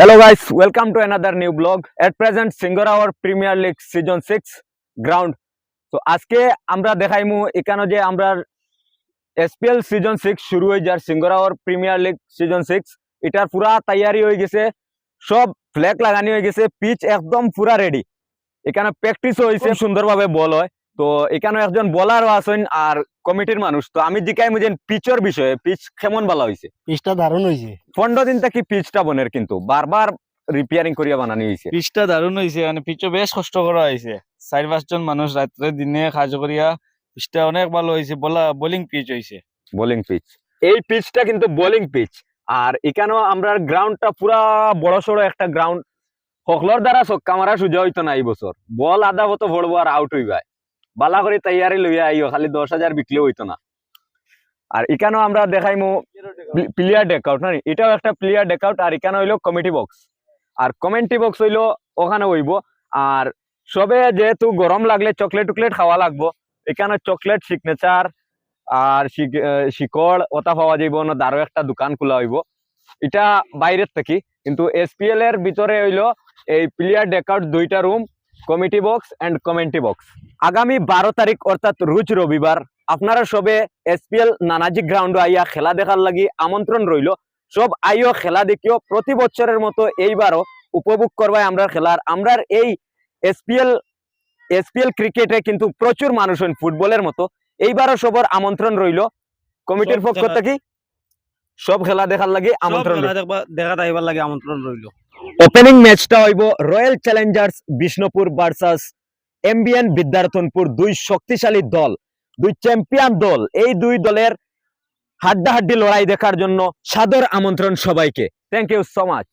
Hello guys, welcome to another new blog. At present, Singaraur Premier League Season 6 ground. তো আজকে আমরা দেখাইমু এখানে যে আমরা এসপিএল সিজন 6 শুরু হয়ে যার সিঙ্গরাওর প্রিমিয়ার লিগ সিজন 6 এটার পুরা তৈয়ারি হয়ে গেছে, সব ফ্ল্যাগ লাগানি হয়ে গেছে, পিচ একদম পুরা রেডি। এখানে প্র্যাকটিসও হয়েছে, সুন্দরভাবে বল হয়। তো এখানে একজন বোলারও আছেন আর কমিটির মানুষ। তো আমি জিজ্ঞাসা যে পিচের বিষয়ে, পিচ কেমন ভালো হয়েছে? পিচটা দারুণ হয়েছে। 15 দিন থেকে পিচটা বনের, কিন্তু বারবার রিপেয়ারিং করিয়া বানানি হয়েছে। পিচটা দারুণ হয়েছে, মানে পিচও বেশ কষ্ট করা হয়েছে। 4-5 জন মানুষ রাত্রে দিনে কাজ করিয়া পিচটা অনেক ভালো হয়েছে। বোলিং পিচ হয়েছে, বোলিং পিচ। এই পিচটা কিন্তু বোলিং পিচ। আর এখানেও আমরা গ্রাউন্ডটা পুরা বড় সড়ো একটা গ্রাউন্ড, হকলর দ্বারা ছক্কা মারা সুযোগ হইতো না এই বছর। বল আধা মতো ভরবো আর আউট হইবা, বালা করে তৈয়ারি লইয়া আইও, খালি 10,000 বিকলেও হইতো না। আর এখানেও আমরা দেখাইমু প্লেয়ার ডেকআউট, না এটাও একটা প্লেয়ার ডেকআউট। আর এখানে হইলো কমিটি বক্স, আর কমেন্ট্রি বক্স হইলো ওখানে হইব। আর সবে যেহেতু গরম লাগলে চকলেট টুকলেট খাওয়া লাগবো, এখানে চকলেট সিগনেচার আর শিকড় ওটা পাওয়া যাইব না, আরো একটা দোকান খোলা হইব, এটা বাইরের থেকে। কিন্তু এসপিএল এর ভিতরে হইলো এই প্লেয়ার ডেকআউট, 2টা room, committee box and commentary box. আগামী 12 তারিখ অর্থাৎ রোজ রবিবার আপনারা সবে এসপিএল নানাজি গ্রাউন্ড আইয়া খেলা দেখার লাগি আমন্ত্রণ রইল। সব আইও খেলা দেখিও, প্রতি বছরের মতো এইবারও উপভোগ করবাই আমরা খেলার। আমরা এই এসপিএল ক্রিকেটে কিন্তু প্রচুর মানুষ হন ফুটবলের মতো, এইবারও সবার আমন্ত্রণ রইল। কমিটির পক্ষ থেকে সব খেলা দেখার লাগে আমন্ত্রণ রইল। ওপেনিং ম্যাচটা হইব royal challengers Bishnupur versus MBN Bidyarthanpur, 2 শক্তিশালী দল, 2 চ্যাম্পিয়ন দল। এই 2 দলের হাড্ডাহাড্ডি লড়াই দেখার জন্য সাদর আমন্ত্রণ সবাইকে। Thank you so much.